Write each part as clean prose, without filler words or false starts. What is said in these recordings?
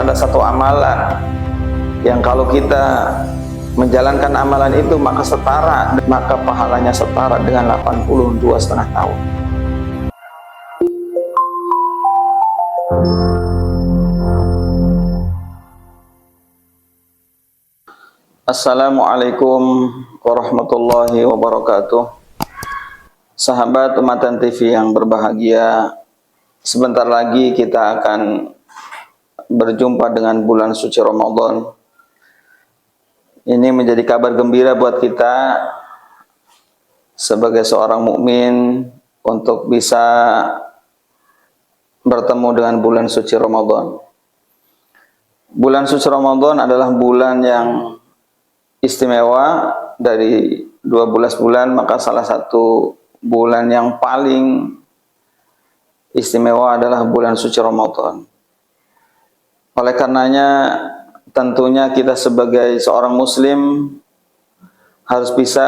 ada satu amalan yang kalau kita menjalankan amalan itu maka pahalanya setara dengan 82,5 tahun. Assalamualaikum warahmatullahi wabarakatuh. Sahabat Umatan TV yang berbahagia, sebentar lagi kita akan berjumpa dengan bulan suci Ramadan. Ini menjadi kabar gembira buat kita sebagai seorang mukmin untuk bisa bertemu dengan bulan suci Ramadan. Bulan suci Ramadan adalah bulan yang istimewa dari 12 bulan, maka salah satu bulan yang paling istimewa adalah bulan suci Ramadan. Oleh karenanya tentunya kita sebagai seorang muslim harus bisa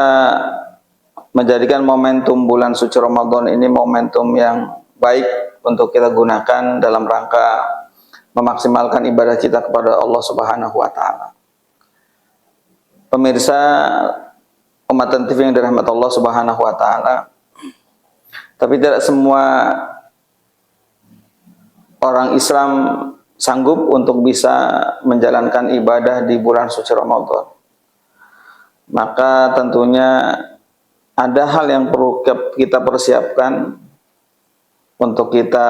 menjadikan momentum bulan suci Ramadan ini momentum yang baik untuk kita gunakan dalam rangka memaksimalkan ibadah kita kepada Allah Subhanahu wa taala. Pemirsa Umatan TV yang dirahmati Allah Subhanahu wa taala, tapi tidak semua orang Islam sanggup untuk bisa menjalankan ibadah di bulan suci Ramadan. Maka tentunya ada hal yang perlu kita persiapkan untuk kita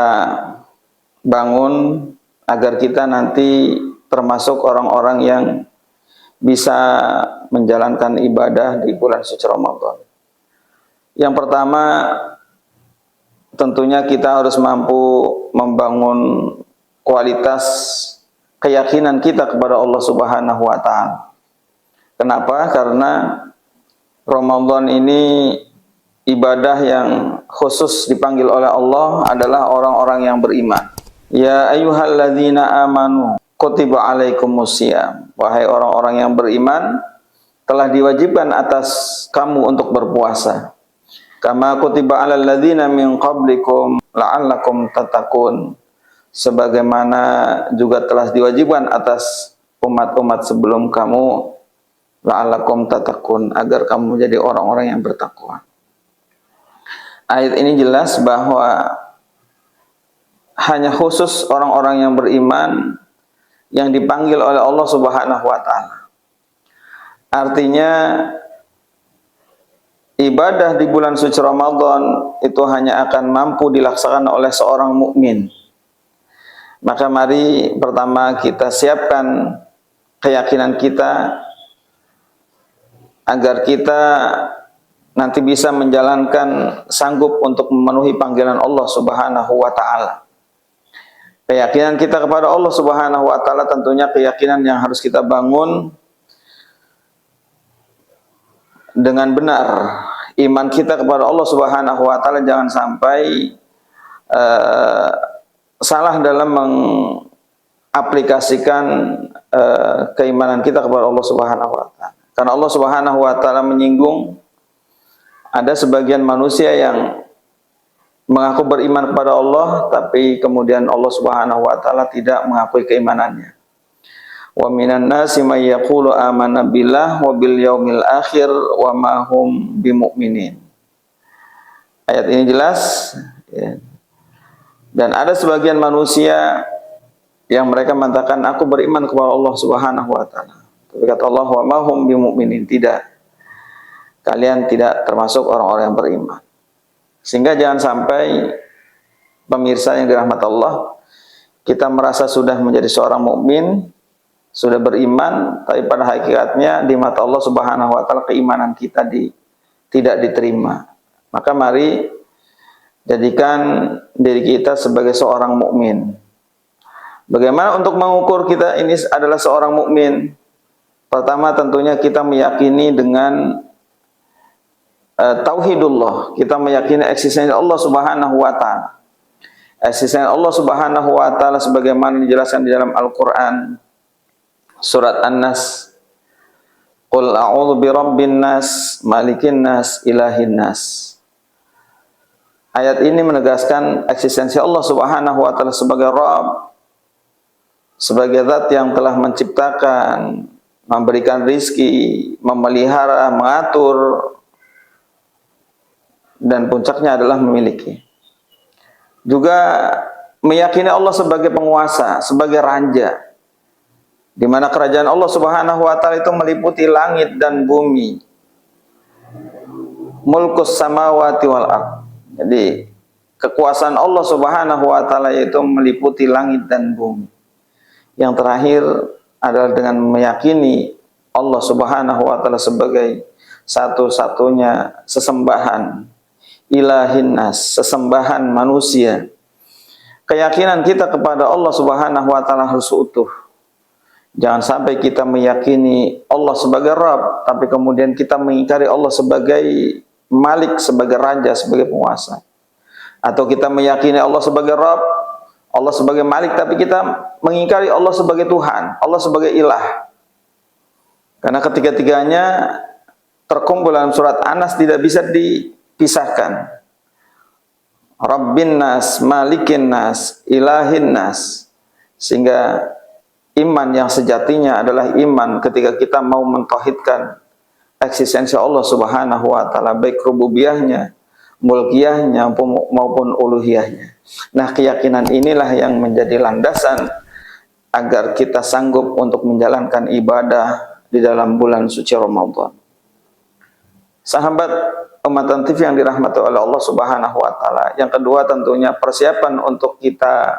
bangun agar kita nanti termasuk orang-orang yang bisa menjalankan ibadah di bulan suci Ramadan. Yang pertama, tentunya kita harus mampu membangun kualitas keyakinan kita kepada Allah Subhanahu wa taala. Kenapa? Karena Ramadan ini ibadah yang khusus dipanggil oleh Allah adalah orang-orang yang beriman. Ya ayyuhalladzina amanu kutiba alaikumusiyam. Wahai orang-orang yang beriman, telah diwajibkan atas kamu untuk berpuasa. Kama kutiba alal ladzina min qablikum la'allakum tattaqun. Sebagaimana juga telah diwajibkan atas umat-umat sebelum kamu la'allakum tattaqun, agar kamu menjadi orang-orang yang bertakwa. Ayat ini jelas bahwa hanya khusus orang-orang yang beriman yang dipanggil oleh Allah Subhanahu wa taala. Artinya ibadah di bulan suci Ramadan itu hanya akan mampu dilaksanakan oleh seorang mukmin. Maka mari pertama kita siapkan keyakinan kita agar kita nanti bisa menjalankan, sanggup untuk memenuhi panggilan Allah Subhanahu wa taala. Keyakinan kita kepada Allah Subhanahu wa taala tentunya keyakinan yang harus kita bangun dengan benar. Iman kita kepada Allah Subhanahu wa taala jangan sampai salah dalam mengaplikasikan keimanan kita kepada Allah Subhanahu wa taala. Karena Allah Subhanahu wa taala menyinggung ada sebagian manusia yang mengaku beriman kepada Allah, tapi kemudian Allah Subhanahu wa taala tidak mengakui keimanannya. Wa minan nasi may yaqulu amanna billah wa bil yaumil akhir wa ma hum bimumin. Ayat ini jelas ya. Dan ada sebagian manusia yang mereka mengatakan aku beriman kepada Allah Subhanahu wa taala. Tapi kata Allah wa ma hum bimumin, tidak. Kalian tidak termasuk orang-orang yang beriman. Sehingga jangan sampai pemirsa yang dirahmati Allah, kita merasa sudah menjadi seorang mukmin, sudah beriman, tapi pada hakikatnya di mata Allah Subhanahu wa taala keimanan kita tidak diterima. Maka mari jadikan diri kita sebagai seorang mukmin. Bagaimana untuk mengukur kita ini adalah seorang mukmin? Pertama tentunya kita meyakini dengan tauhidullah, kita meyakini eksistensi Allah Subhanahu wa taala. Eksistensi Allah Subhanahu wa taala sebagaimana dijelaskan di dalam Al-Qur'an surat An-Nas. Qul a'udzu birabbin nas, malikin nas, ilahin nas. Ayat ini menegaskan eksistensi Allah Subhanahu wa taala sebagai Rabb, sebagai zat yang telah menciptakan, memberikan rizki, memelihara, mengatur, dan puncaknya adalah memiliki. Juga meyakini Allah sebagai penguasa, sebagai raja, di mana kerajaan Allah Subhanahu wa taala itu meliputi langit dan bumi. Mulkus samawati wal ard. Jadi kekuasaan Allah Subhanahu wa taala yaitu meliputi langit dan bumi. Yang terakhir adalah dengan meyakini Allah Subhanahu wa taala sebagai satu-satunya sesembahan, ilahin nas, sesembahan manusia. Keyakinan kita kepada Allah Subhanahu wa taala harus utuh. Jangan sampai kita meyakini Allah sebagai Rabb, tapi kemudian kita mengingkari Allah sebagai Malik, sebagai Raja, sebagai penguasa. Atau kita meyakini Allah sebagai Rabb, Allah sebagai Malik, tapi kita mengingkari Allah sebagai Tuhan, Allah sebagai Ilah. Karena ketiga-tiganya terkumpul dalam surat An-Nas, tidak bisa dipisahkan. Rabbin nas, Malikin nas, Ilahin nas. Sehingga iman yang sejatinya adalah iman ketika kita mau mentauhidkan eksistensi Allah Subhanahu wa taala, baik rububiyahnya, mulkiyahnya maupun uluhiyahnya. Nah, keyakinan inilah yang menjadi landasan agar kita sanggup untuk menjalankan ibadah di dalam bulan suci Ramadan. Sahabat Ummatan TV yang dirahmati oleh Allah Subhanahu wa taala. Yang kedua tentunya persiapan untuk kita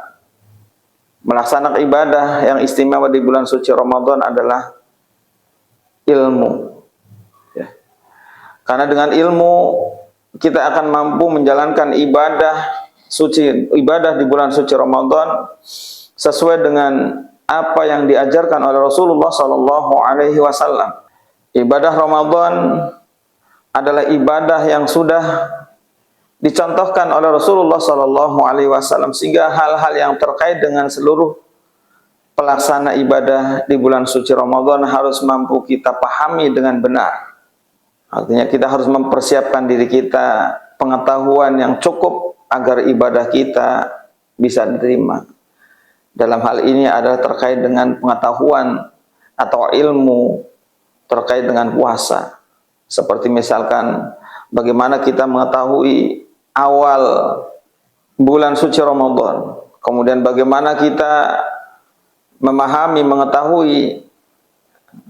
melaksanakan ibadah yang istimewa di bulan suci Ramadan adalah ilmu. Ya. Karena dengan ilmu kita akan mampu menjalankan ibadah suci, ibadah di bulan suci Ramadan sesuai dengan apa yang diajarkan oleh Rasulullah Sallallahu Alaihi Wasallam. Ibadah Ramadan adalah ibadah yang sudah dicontohkan oleh Rasulullah Sallallahu Alaihi Wasallam, sehingga hal-hal yang terkait dengan seluruh pelaksana ibadah di bulan suci Ramadan harus mampu kita pahami dengan benar. Artinya kita harus mempersiapkan diri kita, pengetahuan yang cukup agar ibadah kita bisa diterima. Dalam hal ini adalah terkait dengan pengetahuan atau ilmu terkait dengan puasa. Seperti misalkan bagaimana kita mengetahui awal bulan suci Ramadan, kemudian bagaimana kita memahami, mengetahui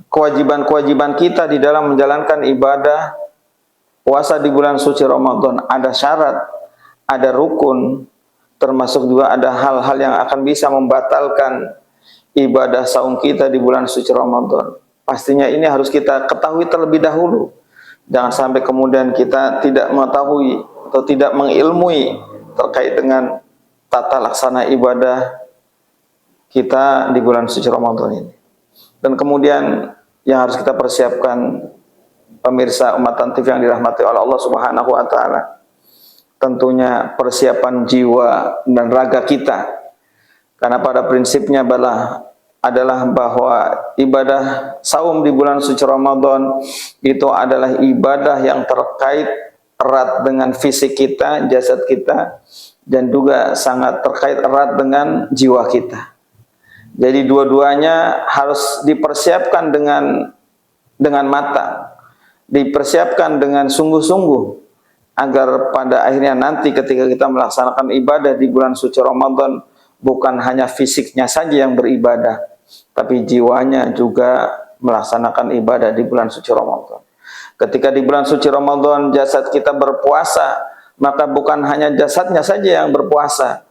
kewajiban-kewajiban kita di dalam menjalankan ibadah puasa di bulan suci Ramadan. Ada syarat, ada rukun, termasuk juga ada hal-hal yang akan bisa membatalkan ibadah saum kita di bulan suci Ramadan. Pastinya ini harus kita ketahui terlebih dahulu. Jangan sampai kemudian kita tidak mengetahui atau tidak mengilmui terkait dengan tata laksana ibadah kita di bulan suci Ramadan ini. Dan kemudian yang harus kita persiapkan, pemirsa Ummatan TV yang dirahmati oleh Allah Subhanahu wa taala, tentunya persiapan jiwa dan raga kita. Karena pada prinsipnya adalah bahwa ibadah saum di bulan suci Ramadan itu adalah ibadah yang terkait erat dengan fisik kita, jasad kita, dan juga sangat terkait erat dengan jiwa kita. Jadi dua-duanya harus dipersiapkan dengan matang, dipersiapkan dengan sungguh-sungguh, agar pada akhirnya nanti ketika kita melaksanakan ibadah di bulan suci Ramadan, bukan hanya fisiknya saja yang beribadah, tapi jiwanya juga melaksanakan ibadah di bulan suci Ramadan. Ketika di bulan suci Ramadan jasad kita berpuasa, maka bukan hanya jasadnya saja yang berpuasa,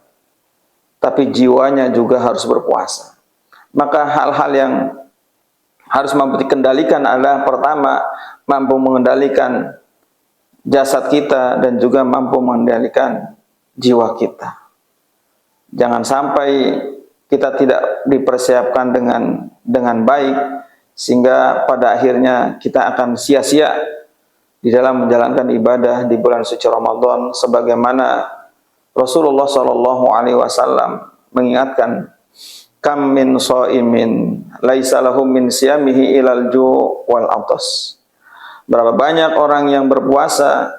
tapi jiwanya juga harus berpuasa. Maka hal-hal yang harus mampu dikendalikan adalah pertama, mampu mengendalikan jasad kita dan juga mampu mengendalikan jiwa kita. Jangan sampai kita tidak dipersiapkan dengan baik, sehingga pada akhirnya kita akan sia-sia di dalam menjalankan ibadah di bulan suci Ramadan, sebagaimana Rasulullah Shallallahu Alaihi Wasallam mengingatkan, kam min shaimin laisa lahu min siyamihi ilal ju' wal atas. Berapa banyak orang yang berpuasa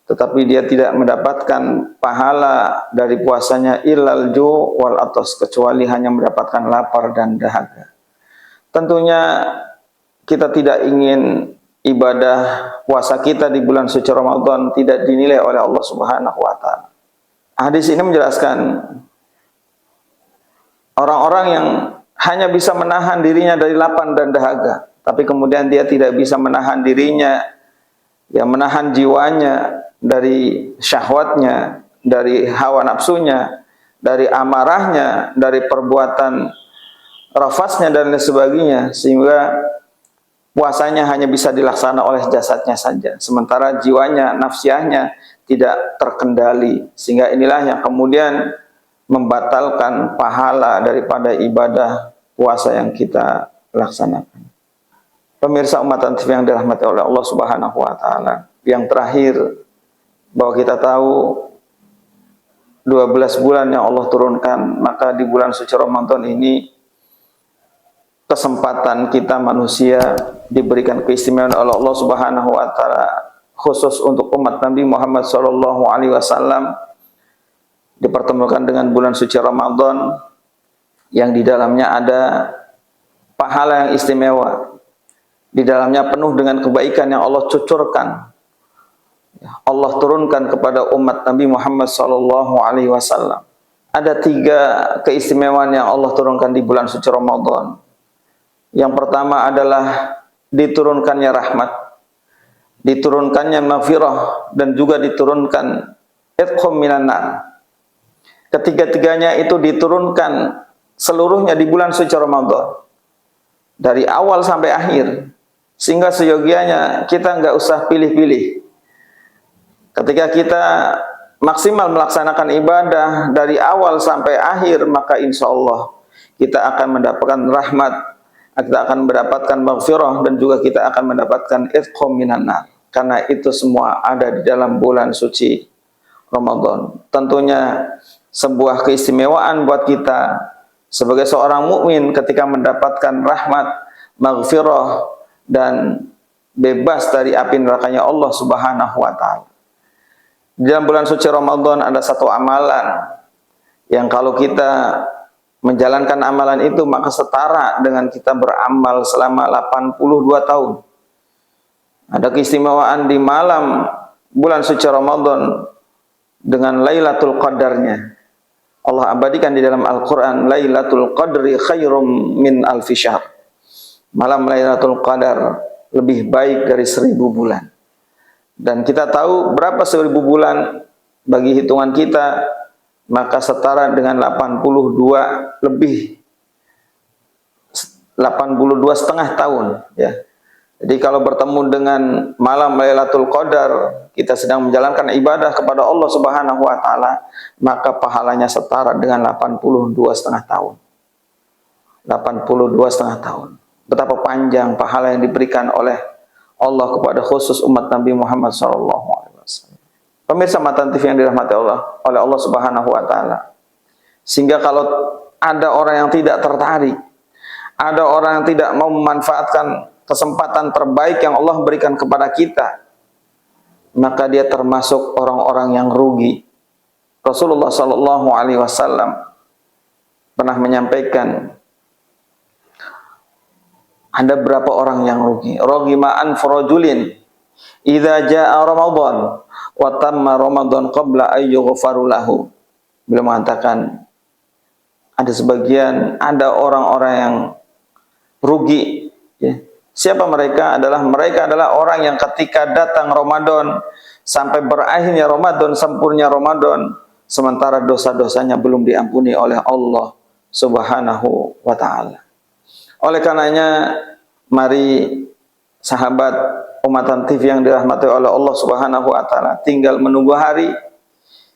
tetapi dia tidak mendapatkan pahala dari puasanya illal ju' wal atas, kecuali hanya mendapatkan lapar dan dahaga. Tentunya kita tidak ingin ibadah puasa kita di bulan suci Ramadan tidak dinilai oleh Allah Subhanahu wa taala. Hadis ini menjelaskan orang-orang yang hanya bisa menahan dirinya dari lapar dan dahaga, tapi kemudian dia tidak bisa menahan dirinya, ya menahan jiwanya dari syahwatnya, dari hawa nafsunya, dari amarahnya, dari perbuatan rafasnya dan lain sebagainya, sehingga puasanya hanya bisa dilaksanakan oleh jasadnya saja, sementara jiwanya, nafsiahnya tidak terkendali, sehingga inilah yang kemudian membatalkan pahala daripada ibadah puasa yang kita laksanakan. Pemirsa umat TV yang dirahmati oleh Allah Subhanahu wa taala, yang terakhir bahwa kita tahu 12 bulan yang Allah turunkan, maka di bulan suci Ramadan ini kesempatan kita manusia diberikan keistimewaan oleh Allah Subhanahu wa taala khusus untuk umat Nabi Muhammad sallallahu alaihi wasallam, dipertemukan dengan bulan suci Ramadan yang di dalamnya ada pahala yang istimewa, di dalamnya penuh dengan kebaikan yang Allah cucurkan, Allah turunkan kepada umat Nabi Muhammad sallallahu alaihi wasallam. Ada 3 keistimewaan yang Allah turunkan di bulan suci Ramadan. Yang pertama adalah diturunkannya rahmat, diturunkannya maghfirah, dan juga diturunkan itqum minan nar. Ketiga-tiganya itu diturunkan seluruhnya di bulan suci Ramadan, dari awal sampai akhir, sehingga seyogianya kita nggak usah pilih-pilih. Ketika kita maksimal melaksanakan ibadah dari awal sampai akhir, maka insya Allah kita akan mendapatkan rahmat, kita akan mendapatkan maghfirah, dan juga kita akan mendapatkan itqum minan nar. Karena itu semua ada di dalam bulan suci Ramadan. Tentunya sebuah keistimewaan buat kita sebagai seorang mukmin ketika mendapatkan rahmat, maghfirah, dan bebas dari api nerakanya Allah Subhanahu wa taala. Di dalam bulan suci Ramadan ada satu amalan yang kalau kita menjalankan amalan itu maka setara dengan kita beramal selama 82 tahun. Ada keistimewaan di malam bulan suci Ramadan dengan Lailatul Qadarnya. Allah abadikan di dalam Al-Quran, Lailatul Qadri khairum min alfi syahr. Malam Lailatul Qadar lebih baik dari 1000 bulan. Dan kita tahu berapa 1000 bulan bagi hitungan kita, maka setara dengan 82 lebih, 82 setengah tahun, ya. Jadi kalau bertemu dengan malam Lailatul Qadar, kita sedang menjalankan ibadah kepada Allah Subhanahu wa taala, maka pahalanya setara dengan 82 setengah tahun. 82 setengah tahun. Betapa panjang pahala yang diberikan oleh Allah kepada khusus umat Nabi Muhammad SAW. Pemirsa Matan TV yang dirahmati Allah oleh Allah Subhanahu wa taala. Sehingga kalau ada orang yang tidak tertarik, ada orang yang tidak mau memanfaatkan kesempatan terbaik yang Allah berikan kepada kita, maka dia termasuk orang-orang yang rugi. Rasulullah sallallahu alaihi wasallam pernah menyampaikan ada berapa orang yang rugi. Ragima anfurajulin idza jaa Ramadan wa tamma Ramadan qabla ay yughfaru lahu. Beliau mengatakan ada orang-orang yang rugi, ya. Siapa mereka? Mereka adalah orang yang ketika datang Ramadan sampai berakhirnya Ramadan, sempurna Ramadan, sementara dosa-dosanya belum diampuni oleh Allah Subhanahu wa taala. Oleh karenanya, mari sahabat Umatan TV yang dirahmati oleh Allah Subhanahu wa taala, tinggal menunggu hari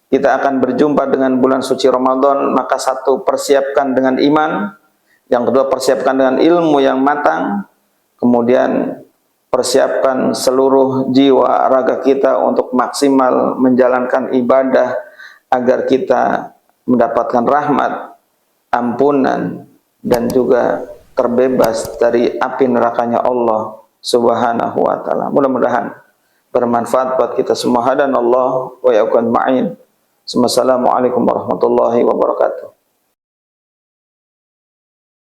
kita akan berjumpa dengan bulan suci Ramadan. Maka satu, persiapkan dengan iman, yang kedua persiapkan dengan ilmu yang matang, kemudian persiapkan seluruh jiwa raga kita untuk maksimal menjalankan ibadah agar kita mendapatkan rahmat, ampunan, dan juga terbebas dari api nerakanya Allah Subhanahu wa taala. Mudah-mudahan bermanfaat buat kita semua. Hadanallah wa yaqan ma'in. Assalamualaikum warahmatullahi wabarakatuh.